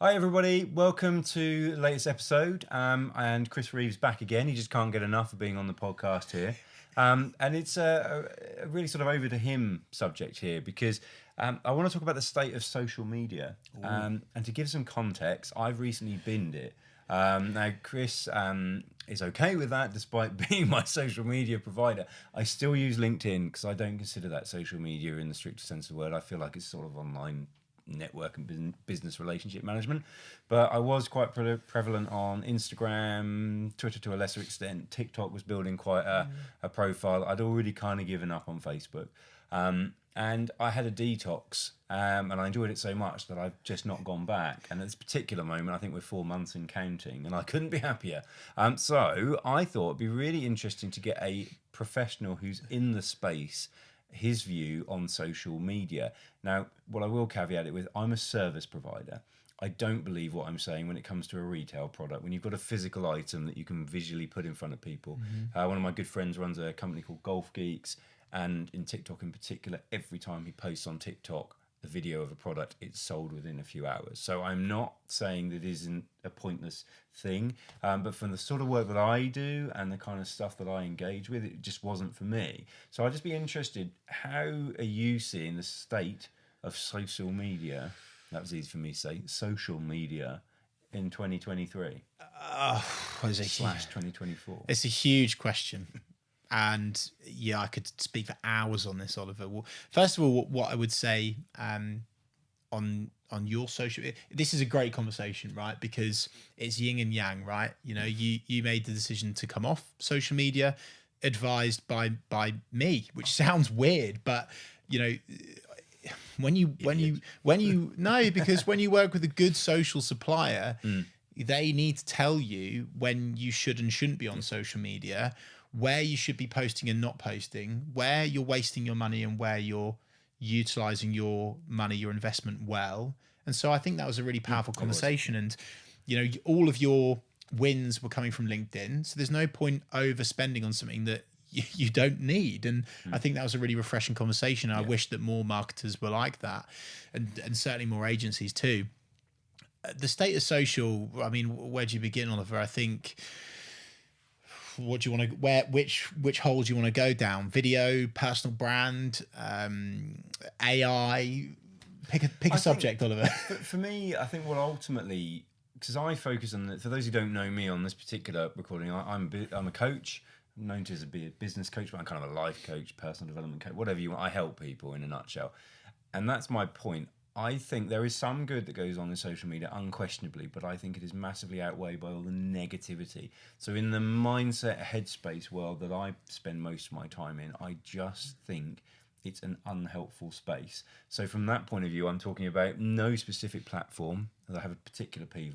Hi everybody, welcome to the latest episode. And Chris Reeves back again. He just can't get enough of being on the podcast here. And it's a really sort of over to him subject here because I want to talk about the state of social media. And to give some context, I've recently binned it. Now, Chris is okay with that despite being my social media provider. I still use LinkedIn because I don't consider that social media in the strictest sense of the word. I feel like it's sort of online network and business relationship management, but I was quite prevalent on Instagram, Twitter to a lesser extent. TikTok was building quite a profile. I'd already kind of given up on Facebook, and I had a detox, and I enjoyed it so much that I've just not gone back. And at this particular moment, I think we're 4 months and counting, and I couldn't be happier. So I thought it'd be really interesting to get a professional who's in the space, his view on social media. Now, what I will caveat it with, I'm a service provider. I don't believe what I'm saying when it comes to a retail product. When you've got a physical item that you can visually put in front of people. One of my good friends runs a company called Golf Geeks, and in TikTok in particular, every time he posts on TikTok the video of a product, it's sold within a few hours. So I'm not saying that it isn't a pointless thing, but from the sort of work that I do and the kind of stuff that I engage with, it just wasn't for me. So I'd just be interested, how are you seeing the state of social media, that was easy for me to say, social media in 2023 slash 2024? It's a huge question. And yeah, I could speak for hours on this, Oliver. Well, first of all, what I would say on your social, this is a great conversation, right? Because it's yin and yang, right? You know, you made the decision to come off social media, advised by me, which sounds weird, but you know, when you no, because when you work with a good social supplier, they need to tell you when you should and shouldn't be on social media, where you should be posting and not posting, where you're wasting your money and where you're utilizing your money, your investment well. And so I think that was a really powerful conversation. And, you know, all of your wins were coming from LinkedIn. So there's no point overspending on something that you don't need. And I think that was a really refreshing conversation. I wish that more marketers were like that, and certainly more agencies too. The state of social, I mean, where do you begin, Oliver? I think, what do you want to, which hole do you want to go down? Video, personal brand, AI? Pick a subject, Oliver. For me, I think what ultimately, because I focus on, for those who don't know me on this particular recording, I'm a coach. I'm known to be a business coach, but I'm kind of a life coach, personal development coach, whatever you want. I help people in a nutshell. And that's my point. I think there is some good that goes on in social media, unquestionably, but I think it is massively outweighed by all the negativity. So in the mindset headspace world that I spend most of my time in, I just think it's an unhelpful space. So from that point of view, I'm talking about no specific platform. I have a particular peeve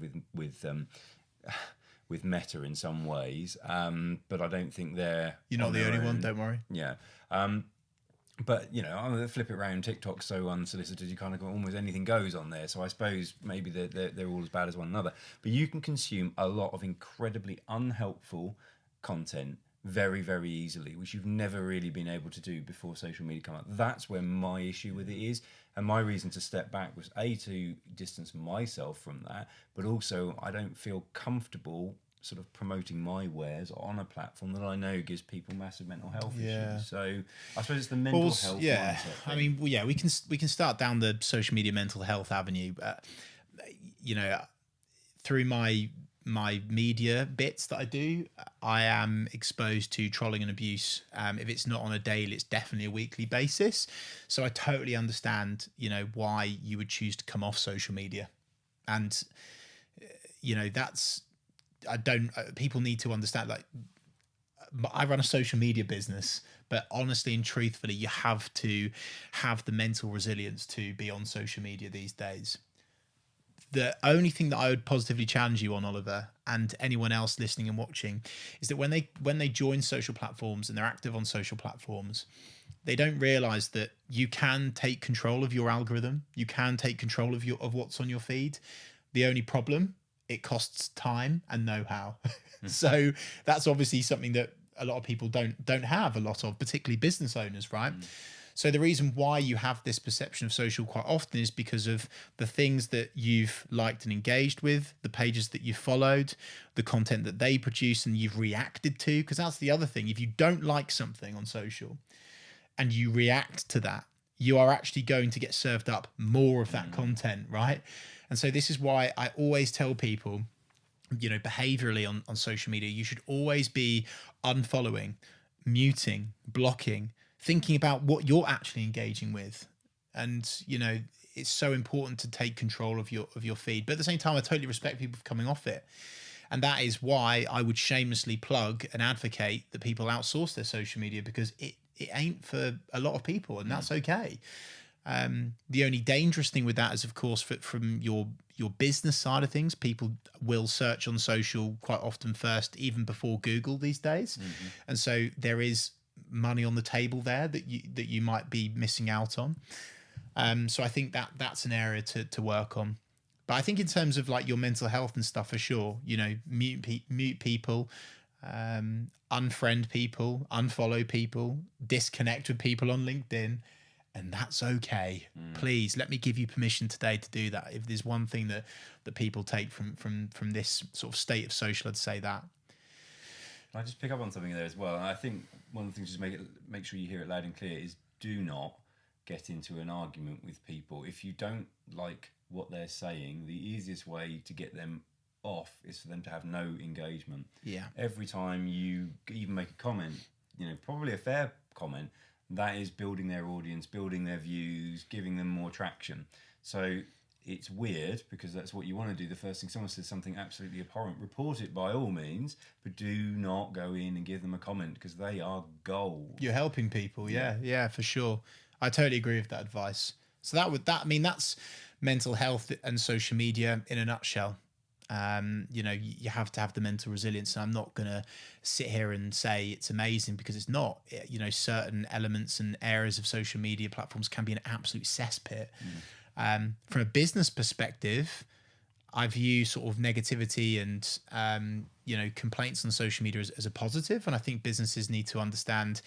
with Meta in some ways, but I don't think they're... You're not the only one, don't worry. Yeah. But, you know, I'm going to flip it around. TikTok's so unsolicited, you kind of go, almost anything goes on there. So I suppose maybe they're all as bad as one another. But you can consume a lot of incredibly unhelpful content very, very easily, which you've never really been able to do before social media come up. That's where my issue with it is. And my reason to step back was, A, to distance myself from that, but also I don't feel comfortable sort of promoting my wares on a platform that I know gives people massive mental health issues. So I suppose it's the mental health mindset thing. I mean, we can start down the social media mental health avenue. You know, through my media bits that I do, I am exposed to trolling and abuse. If it's not on a daily, it's definitely a weekly basis. So I totally understand, you know, why you would choose to come off social media. And, you know, people need to understand, like, I run a social media business, but honestly and truthfully, you have to have the mental resilience to be on social media these days. The only thing that I would positively challenge you on, Oliver, and anyone else listening and watching, is that when they join social platforms and they're active on social platforms, they don't realize that you can take control of your algorithm. You can take control of what's on your feed. The only problem, it costs time and know-how. So that's obviously something that a lot of people don't have a lot of, particularly business owners, right? So the reason why you have this perception of social quite often is because of the things that you've liked and engaged with, the pages that you've followed, the content that they produce and you've reacted to. Because that's the other thing. If you don't like something on social and you react to that, you are actually going to get served up more of that content, right? And so this is why I always tell people, behaviorally on social media, you should always be unfollowing, muting, blocking, thinking about what you're actually engaging with. And, it's so important to take control of your feed. But at the same time, I totally respect people for coming off it. And that is why I would shamelessly plug and advocate that people outsource their social media, because it ain't for a lot of people, and that's okay. The only dangerous thing with that is, of course, from your business side of things, people will search on social quite often first, even before Google these days. And so there is money on the table there that you might be missing out on. So I think that's an area to work on. But I think in terms of like your mental health and stuff, for sure, mute people, unfriend people, unfollow people, disconnect with people on LinkedIn, and that's okay. Please let me give you permission today to do that. If there's one thing that people take from this sort of state of social, I'd say that. I just pick up on something there as well. And I think one of the things, just make sure you hear it loud and clear, is do not get into an argument with people. If you don't like what they're saying, the easiest way to get them off is for them to have no engagement. Yeah. Every time you even make a comment, probably a fair comment, that is building their audience, building their views, giving them more traction. So it's weird, because that's what you want to do. The first thing someone says something absolutely abhorrent, report it by all means, but do not go in and give them a comment, because they are gold. You're helping people. Yeah, for sure. I totally agree with that advice. So that's mental health and social media in a nutshell. You have to have the mental resilience, and I'm not going to sit here and say it's amazing, because it's not. Certain elements and areas of social media platforms can be an absolute cesspit. From a business perspective, I view sort of negativity and complaints on social media as a positive, and I think businesses need to understand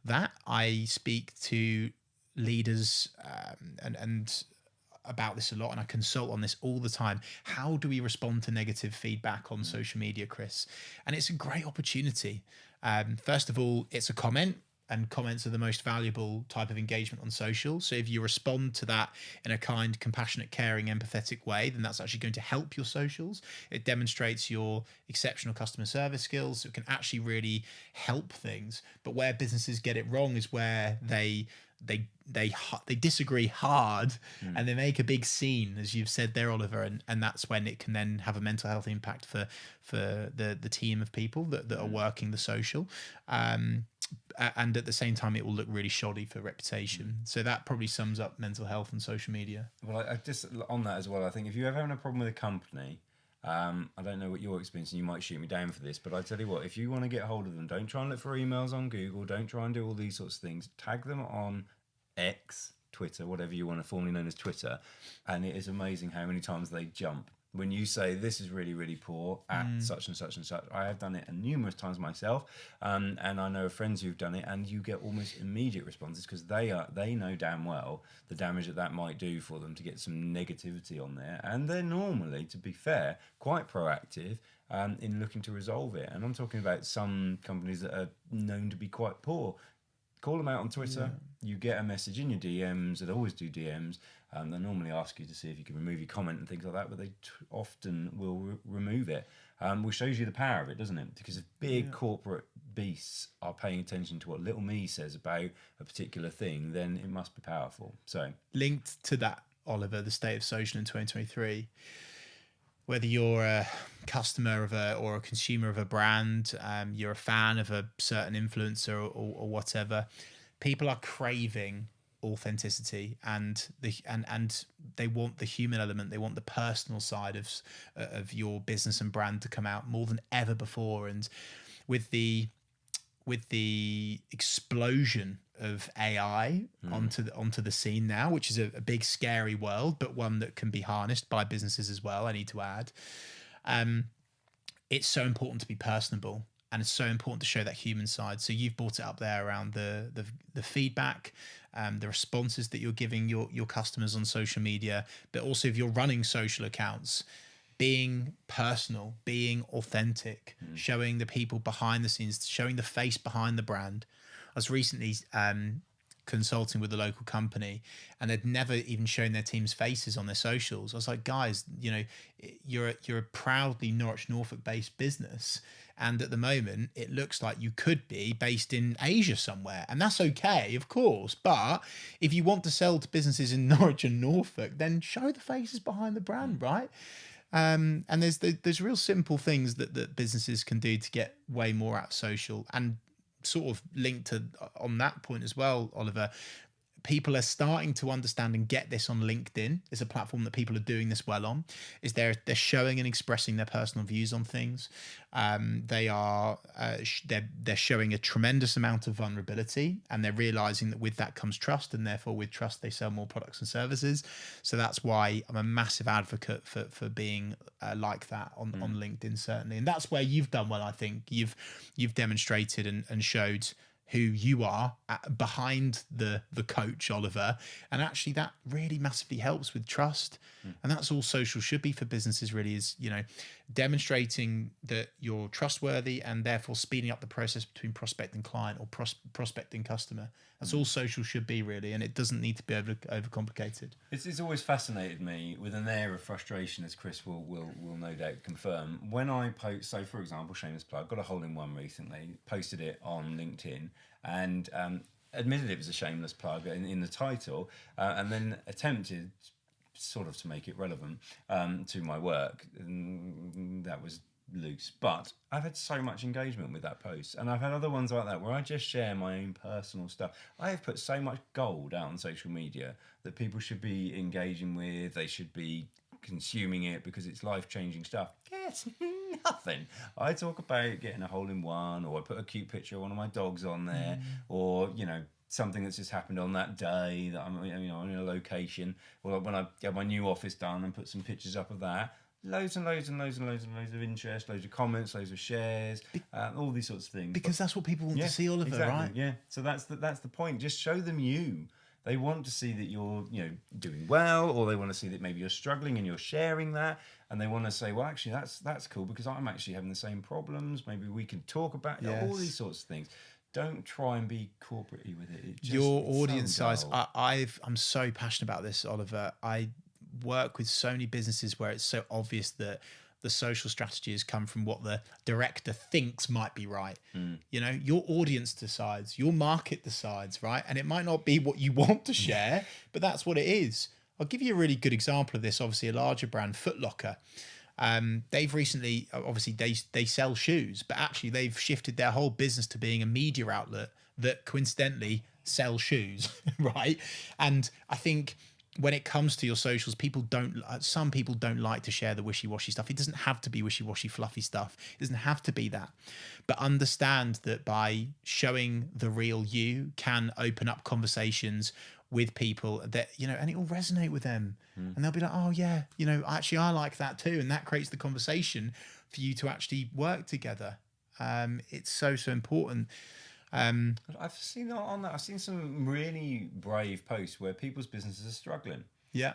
that. I speak to leaders and about this a lot, and I consult on this all the time. How do we respond to negative feedback on social media, Chris? And it's a great opportunity. First of all, it's a comment, and comments are the most valuable type of engagement on social. So if you respond to that in a kind, compassionate, caring, empathetic way, then that's actually going to help your socials. It demonstrates your exceptional customer service skills. It can actually really help things. But where businesses get it wrong is where they disagree hard and they make a big scene, as you've said there, Oliver, and that's when it can then have a mental health impact for the team of people that are working the social, and at the same time it will look really shoddy for reputation. So that probably sums up mental health and social media. Well, I just on that as well, I think if you're ever having a problem with a company, I don't know what your experience, and you might shoot me down for this, but I tell you what, if you want to get hold of them, don't try and look for emails on Google, don't try and do all these sorts of things. Tag them on X, Twitter, whatever you want to, formerly known as Twitter, and it is amazing how many times they jump. When you say this is really, really poor at such and such and such, I have done it numerous times myself, and I know of friends who've done it, and you get almost immediate responses, because they know damn well the damage that might do for them to get some negativity on there, and they're normally, to be fair, quite proactive in looking to resolve it. And I'm talking about some companies that are known to be quite poor. Call them out on Twitter. You get a message in your DMs. They always do DMs. They normally ask you to see if you can remove your comment and things like that, but they often will remove it, which shows you the power of it, doesn't it? Because if big corporate beasts are paying attention to what little me says about a particular thing, then it must be powerful. So linked to that, Oliver, the state of social in 2023, whether you're a customer or a consumer of a brand, you're a fan of a certain influencer or whatever, people are craving authenticity, and they want the human element. They want the personal side of your business and brand to come out more than ever before. And with the explosion of AI onto the scene now, which is a big scary world, but one that can be harnessed by businesses as well, I need to add, it's so important to be personable. and it's so important to show that human side. So you've brought it up there around the feedback, the responses that you're giving your customers on social media, but also if you're running social accounts, being personal, being authentic, showing the people behind the scenes, showing the face behind the brand. I was recently consulting with a local company, and they'd never even shown their team's faces on their socials. I was like, guys, you know, you're a proudly Norwich, Norfolk based business, and at the moment it looks like you could be based in Asia somewhere, and that's okay, of course. But if you want to sell to businesses in Norwich and Norfolk, then show the faces behind the brand, right? And there's real simple things that businesses can do to get way more out of social. And sort of linked to on that point as well, Oliver, people are starting to understand and get this on LinkedIn. It's a platform that people are doing this well on. Is they're showing and expressing their personal views on things. They're showing a tremendous amount of vulnerability, and they're realizing that with that comes trust, and therefore with trust they sell more products and services. So that's why I'm a massive advocate for being like that on LinkedIn, certainly. And that's where you've done well. I think you've demonstrated and showed who you are behind the coach, Oliver. And actually that really massively helps with trust. And that's all social should be for businesses, really, is, you know, demonstrating that you're trustworthy and therefore speeding up the process between prospect and client, or prospect and customer. That's all social should be, really. And it doesn't need to be overcomplicated. It's always fascinated me with an air of frustration, as Chris will no doubt confirm. When I post, so for example, shameless plug, got a hole-in-one recently, posted it on LinkedIn, and admitted it was a shameless plug in the title, and then attempted sort of to make it relevant to my work. And that was loose, but I've had so much engagement with that post, and I've had other ones like that where I just share my own personal stuff. I have put so much gold out on social media that people should be engaging with. They should be consuming it because it's life-changing stuff. Yes, nothing. I talk about getting a hole-in-one, or I put a cute picture of one of my dogs on there, or, you know, something that's just happened on that day that I'm, you know, in a location. Or when I get my new office done and put some pictures up of that. Loads and loads and loads and loads and loads of interest, loads of comments, loads of shares, all these sorts of things. Because that's what people want to see, Oliver, exactly, right? Yeah. So that's the point. Just show them you. They want to see that you're, you know, doing well, or they want to see that maybe you're struggling and you're sharing that, and they want to say, well, actually, that's cool because I'm actually having the same problems. Maybe we can talk about all these sorts of things. Don't try and be corporatey with it. Your audience size. I'm so passionate about this, Oliver. I work with so many businesses where it's so obvious that the social strategies come from what the director thinks might be right. You know, your audience decides, your market decides, right? And it might not be what you want to share, but that's what it is. I'll give you a really good example of this. Obviously, a larger brand, Foot Locker. They've recently, obviously, they sell shoes, but actually they've shifted their whole business to being a media outlet that coincidentally sells shoes, right? And I think when it comes to your socials, some people don't like to share the wishy-washy stuff. It doesn't have to be wishy-washy, fluffy stuff. It doesn't have to be that. But understand that by showing the real you can open up conversations with people that, you know, and it will resonate with them. And they'll be like, oh yeah, you know, actually I like that too. And that creates the conversation for you to actually work together. It's so important. I've seen on that. I've seen some really brave posts where people's businesses are struggling. Yeah.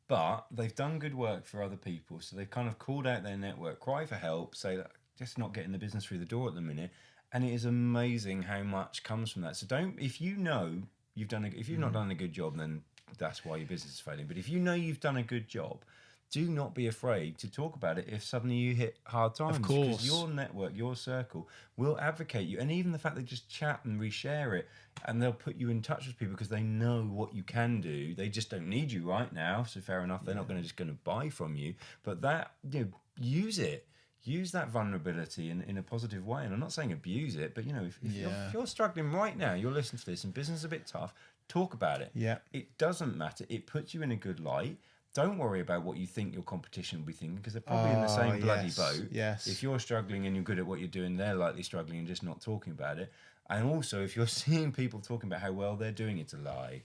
But they've done good work for other people, so they've kind of called out their network, cry for help, say that just not getting the business through the door at the minute, and it is amazing how much comes from that. So if you know you've done if you've not done a good job, then that's why your business is failing. But if you know you've done a good job, do not be afraid to talk about it if suddenly you hit hard times. Of course. Because your network, your circle will advocate you. And even the fact they just chat and reshare it, and they'll put you in touch with people because they know what you can do. They just don't need you right now. So fair enough, they're not going to buy from you. But that, you know, use it. Use that vulnerability in a positive way. And I'm not saying abuse it, but, you know, if you're struggling right now, you're listening to this and business is a bit tough, talk about it. Yeah. It doesn't matter. It puts you in a good light. Don't worry about what you think your competition will be thinking, because they're probably in the same bloody boat. Yes. If you're struggling and you're good at what you're doing, they're likely struggling and just not talking about it. And also, if you're seeing people talking about how well they're doing, it's a lie.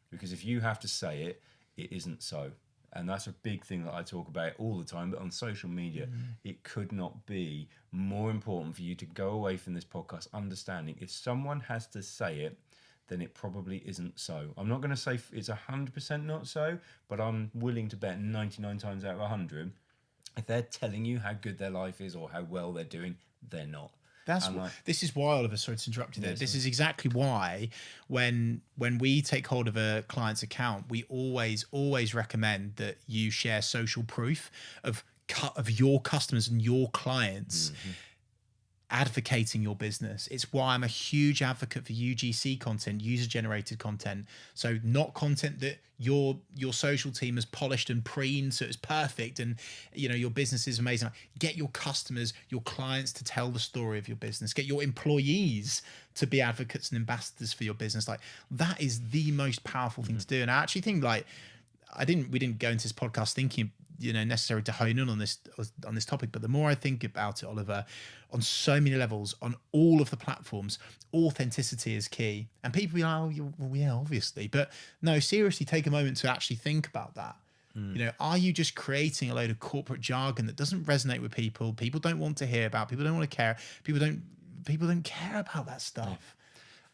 Because if you have to say it, it isn't so. And that's a big thing that I talk about all the time. But on social media, it could not be more important for you to go away from this podcast understanding if someone has to say it, then it probably isn't so. I'm not going to say it's 100% not so, but I'm willing to bet 99 times out of 100, if they're telling you how good their life is or how well they're doing, they're not. This is why, Oliver, sorry to interrupt you there. This is exactly why when we take hold of a client's account, we always recommend that you share social proof of your customers and your clients advocating your business. It's why I'm a huge advocate for UGC content, user generated content. So not content that your social team has polished and preened so it's perfect and your business is amazing. Get your customers, your clients to tell the story of your business. Get your employees to be advocates and ambassadors for your business. Like that is the most powerful thing to do. And I actually think we didn't go into this podcast thinking necessary to hone in on this topic, but the more I think about it, Oliver, on so many levels, on all of the platforms, authenticity is key. And people be like, oh, well, yeah, obviously, but no, seriously, take a moment to actually think about that. Are you just creating a load of corporate jargon that doesn't resonate with people? People don't want to hear about. People don't want to care. People don't care about that stuff.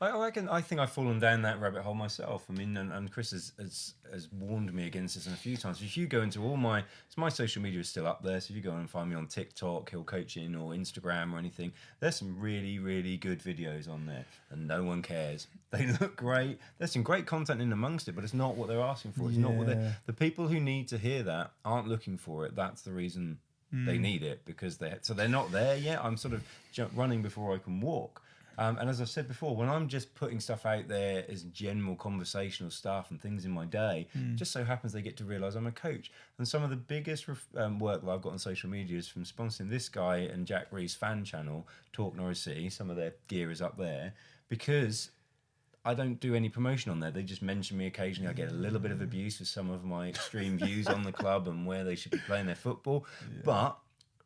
I think I've fallen down that rabbit hole myself. I mean, and Chris has warned me against this a few times. If you go into my social media is still up there. So if you go and find me on TikTok, Hill Coaching, or Instagram or anything, there's some really, really good videos on there, and no one cares. They look great. There's some great content in amongst it, but it's not what they're asking for. It's not what the people who need to hear that aren't looking for it. That's the reason they need it, because they're not there yet. I'm sort of running before I can walk. And as I've said before, when I'm just putting stuff out there as general conversational stuff and things in my day, it just so happens they get to realise I'm a coach. And some of the biggest work that I've got on social media is from sponsoring this guy and Jack Ree's fan channel, Talk Norwich City. Some of their gear is up there because I don't do any promotion on there. They just mention me occasionally. I get a little bit of abuse with some of my extreme views on the club and where they should be playing their football. Yeah. But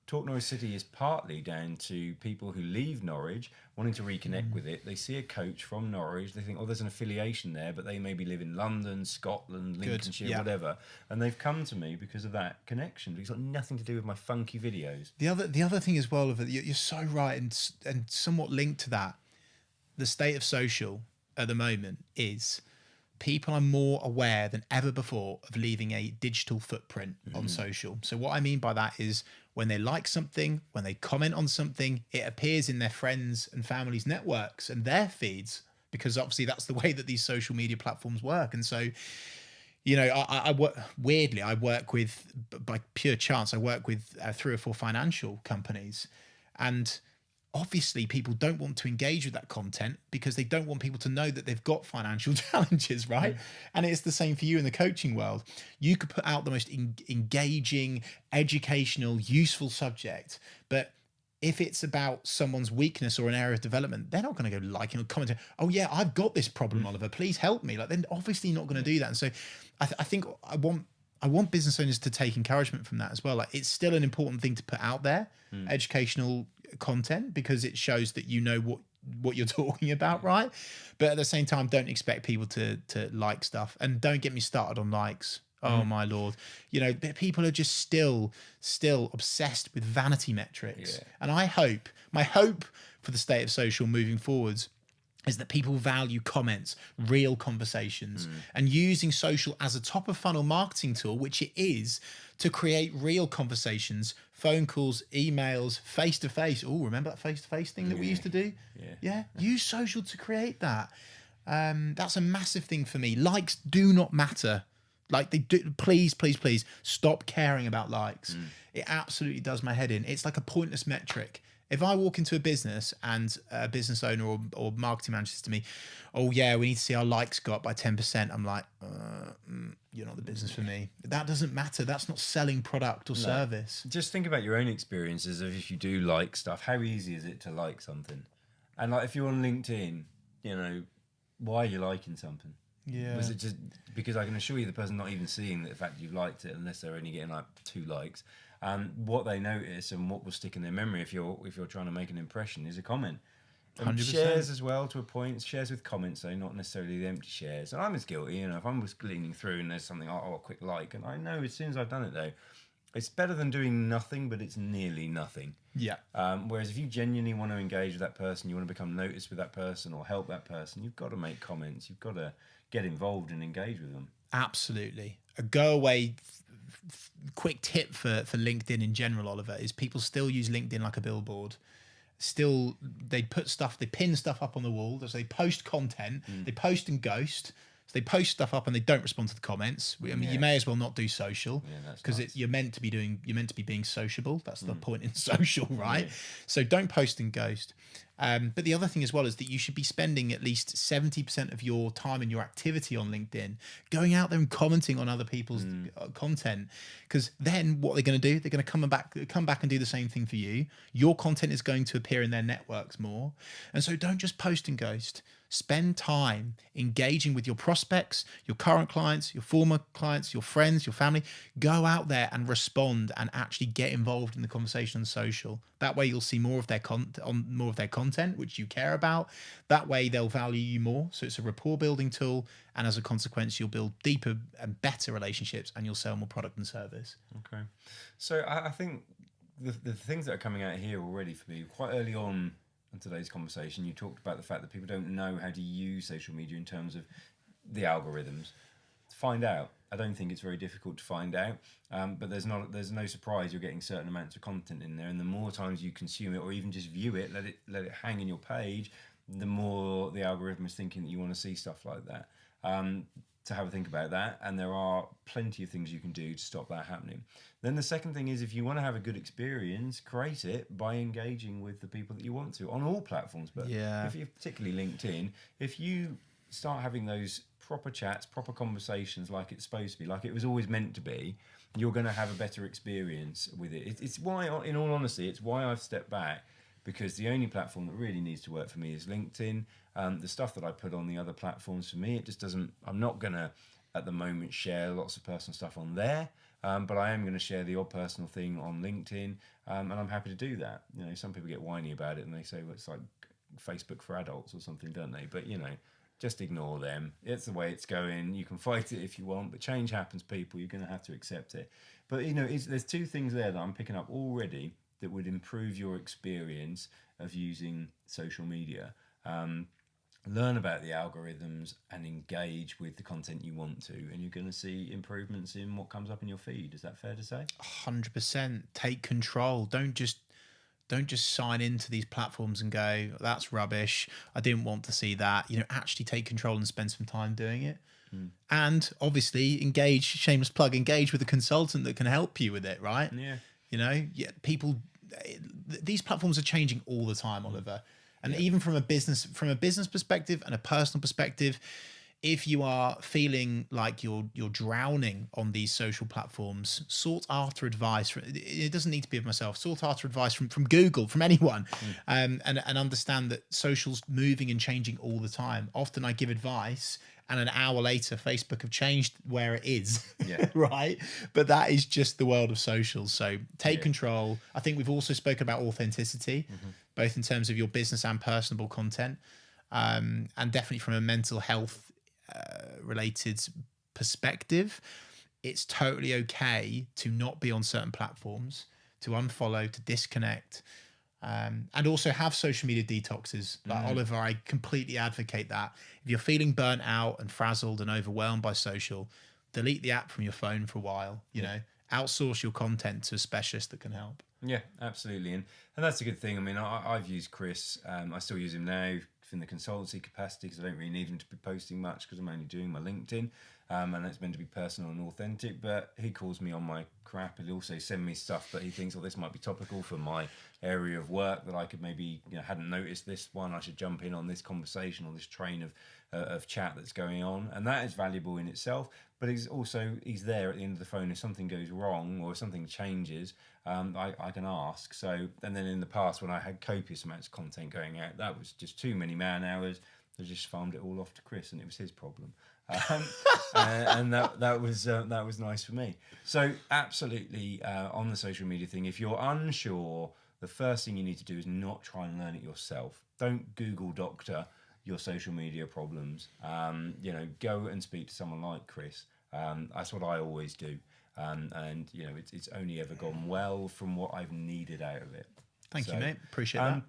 Talk Norwich City is partly down to people who leave Norwich wanting to reconnect with it. They see a coach from Norwich. They think, oh, there's an affiliation there, but they maybe live in London, Scotland, Lincolnshire, whatever. And they've come to me because of that connection. It's got nothing to do with my funky videos. The other thing as well, you're so right, and somewhat linked to that, the state of social at the moment is people are more aware than ever before of leaving a digital footprint on social. So what I mean by that is when they like something, when they comment on something, it appears in their friends and family's networks and their feeds, because obviously that's the way that these social media platforms work. And so, I work with, by pure chance, I work with 3 or 4 financial companies, and obviously people don't want to engage with that content because they don't want people to know that they've got financial challenges, right? And it's the same for you in the coaching world. You could put out the most engaging, educational, useful subject, but if it's about someone's weakness or an area of development, they're not going to go liking or commenting, oh yeah, I've got this problem, Oliver, please help me. Like, they're obviously not going to do that. And so I think I want business owners to take encouragement from that as well. Like, it's still an important thing to put out there, educational content, because it shows that you know what you're talking about, right? But at the same time, don't expect people to like stuff, and don't get me started on likes. Oh my Lord. People are just still obsessed with vanity metrics. Yeah. And my hope for the state of social moving forwards is that people value comments, real conversations, and using social as a top of funnel marketing tool, which it is, to create real conversations, phone calls, emails, face-to-face. Oh, remember that face-to-face thing that we used to do? Yeah. Use social to create that. That's a massive thing for me. Likes do not matter. Like, they do. Please stop caring about likes. It absolutely does my head in. It's like a pointless metric. If I walk into a business and a business owner or marketing manager says to me, oh yeah, we need to see our likes go up by 10%, I'm like, you're not the business for me. That doesn't matter. That's not selling product or service. Just think about your own experiences of if you do like stuff, how easy is it to like something? And like, if you're on LinkedIn, why are you liking something? Yeah. Was it just because I can assure you the person not even seeing the fact that you've liked it, unless they're only getting like 2 likes. And what they notice and what will stick in their memory if you're trying to make an impression is a comment. And 100%. shares as well to a point. Shares with comments, though, not necessarily the empty shares. And I'm as guilty, if I'm just leaning through and there's something, a quick like, and I know as soon as I've done it, though, it's better than doing nothing, but it's nearly nothing. Yeah. Whereas if you genuinely want to engage with that person, you want to become noticed with that person or help that person, you've got to make comments. You've got to get involved and engage with them. Absolutely. A go away quick tip for LinkedIn in general, Oliver, is people still use LinkedIn like a billboard. Still, they pin stuff up on the wall. They post content. They post and ghost. So they post stuff up and they don't respond to the comments. I mean, you may as well not do social because you're meant to be being sociable. That's the point in social, right? Yeah. So don't post and ghost. But the other thing as well is that you should be spending at least 70% of your time and your activity on LinkedIn going out there and commenting on other people's content, because then what they're going to do, they're going to come back and do the same thing for you. Your content is going to appear in their networks more. And so don't just post and ghost. Spend time engaging with your prospects, your current clients, your former clients, your friends, your family. Go out there and respond and actually get involved in the conversation on social. That way you'll see more of their content, which you care about. That way they'll value you more. So it's a rapport building tool. And as a consequence, you'll build deeper and better relationships and you'll sell more product and service. Okay. So I think the things that are coming out here already for me, quite early on in today's conversation, you talked about the fact that people don't know how to use social media in terms of the algorithms. Find out. I don't think it's very difficult to find out, but there's no surprise you're getting certain amounts of content in there, and the more times you consume it or even just view it, let it hang in your page, the more the algorithm is thinking that you want to see stuff like that. To have a think about that, and there are plenty of things you can do to stop that happening. Then the second thing is, if you want to have a good experience, create it by engaging with the people that you want to on all platforms. But if you particularly LinkedIn, if you start having those proper chats, proper conversations like it's supposed to be, like it was always meant to be, you're going to have a better experience with it. It's why, in all honesty, it's why I've stepped back, because the only platform that really needs to work for me is LinkedIn. The stuff that I put on the other platforms, for me, it just doesn't. I'm not going to, at the moment, share lots of personal stuff on there, but I am going to share the odd personal thing on LinkedIn, and I'm happy to do that. Some people get whiny about it and they say, well, it's like Facebook for adults or something, don't they? But, just ignore them. It's the way it's going. You can fight it if you want, but change happens, people. You're going to have to accept it. But, there's two things there that I'm picking up already that would improve your experience of using social media. Learn about the algorithms and engage with the content you want to, and you're going to see improvements in what comes up in your feed. Is that fair to say? 100%. Take control. Don't just sign into these platforms and go, that's rubbish, I didn't want to see that. Actually take control and spend some time doing it. And obviously engage, shameless plug, engage with a consultant that can help you with it, right? Yeah. People, these platforms are changing all the time, Oliver. And even from a business perspective and a personal perspective, if you are feeling like you're drowning on these social platforms, sought after advice. It doesn't need to be of myself. Sought after advice from Google, from anyone, and understand that social's moving and changing all the time. Often I give advice, and an hour later, Facebook have changed where it is, right? But that is just the world of social. So take control. I think we've also spoken about authenticity, both in terms of your business and personable content, and definitely from a mental health related perspective. It's totally okay to not be on certain platforms, to unfollow, to disconnect, and also have social media detoxes. Like Oliver, I completely advocate that. If you're feeling burnt out and frazzled and overwhelmed by social, delete the app from your phone for a while. Outsource your content to a specialist that can help. Yeah, absolutely, and that's a good thing. I mean, I've used Chris. I still use him now in the consultancy capacity, because I don't really need him to be posting much, because I'm only doing my LinkedIn, and it's meant to be personal and authentic. But he calls me on my crap. He'll also send me stuff that he thinks, well, this might be topical for my area of work, that I could maybe, hadn't noticed this one. I should jump in on this conversation, on this train of chat that's going on, and that is valuable in itself. But he's there at the end of the phone if something goes wrong or if something changes. I can ask. So, and then in the past, when I had copious amounts of content going out, that was just too many man hours. I just farmed it all off to Chris, and it was his problem. And that was nice for me. So absolutely, on the social media thing, if you're unsure the first thing you need to do is not try and learn it yourself. Don't Google doctor your social media problems. Go and speak to someone like Chris. That's what I always do. And it's only ever gone well from what I've needed out of it. Thank you, mate. Appreciate that.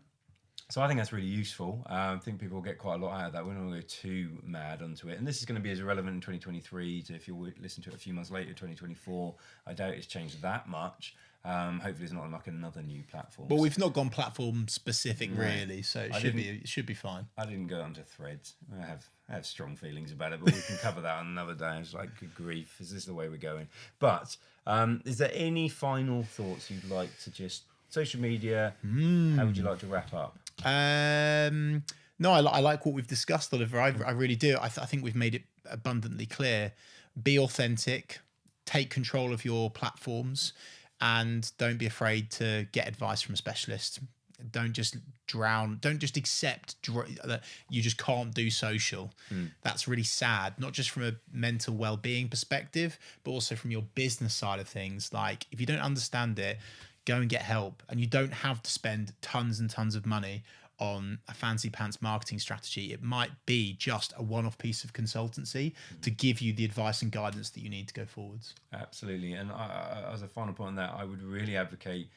So I think that's really useful. I think people will get quite a lot out of that. We're not going to go too mad onto it. And this is going to be as relevant in 2023 to if you listen to it a few months later, 2024. I doubt it's changed that much. Hopefully it's not like another new platform. Well, we've not gone platform specific really, so it should be fine. I didn't go onto Threads. I have strong feelings about it, but we can cover that on another day. It's like, good grief, is this the way we're going? But is there any final thoughts you'd like to just... Social media, how would you like to wrap up? No, I like what we've discussed, Oliver. I really do. I think we've made it abundantly clear. Be authentic, take control of your platforms, and don't be afraid to get advice from a specialist. Don't just drown. Don't just accept that you just can't do social. That's really sad, not just from a mental well-being perspective, but also from your business side of things. Like, if you don't understand it, go and get help. And you don't have to spend tons and tons of money on a fancy pants marketing strategy. It might be just a one-off piece of consultancy to give you the advice and guidance that you need to go forwards. Absolutely. And as a final point on that, I would really advocate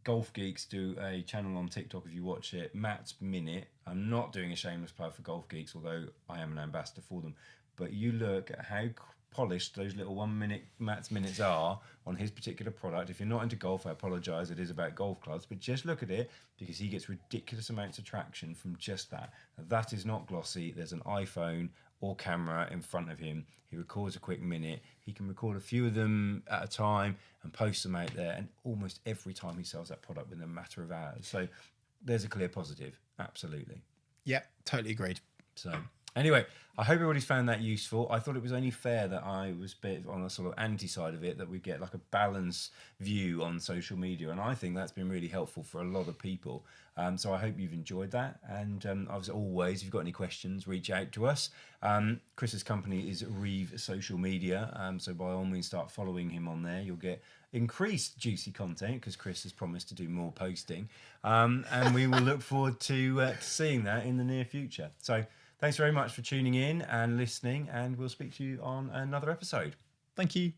Golf Geeks do a channel on TikTok if you watch it, Matt's Minute. I'm not doing a shameless plug for Golf Geeks, although I am an ambassador for them. But you look at how polished those little 1 minute Matt's Minutes are on his particular product. If you're not into golf, I apologise, it is about golf clubs, but just look at it because he gets ridiculous amounts of traction from just that. Now, that is not glossy. There's an iPhone or camera in front of him. He records a quick minute. He can record a few of them at a time and post them out there, and almost every time he sells that product within a matter of hours. So there's a clear positive. Absolutely. Yep, totally agreed. So anyway, I hope everybody's found that useful. I thought it was only fair that I was a bit on the sort of anti-side of it, that we get like a balanced view on social media. And I think that's been really helpful for a lot of people. So I hope you've enjoyed that. And as always, if you've got any questions, reach out to us. Chris's company is Reeve Social Media. So by all means, start following him on there. You'll get increased juicy content because Chris has promised to do more posting. And we will look forward to seeing that in the near future. So thanks very much for tuning in and listening, and we'll speak to you on another episode. Thank you.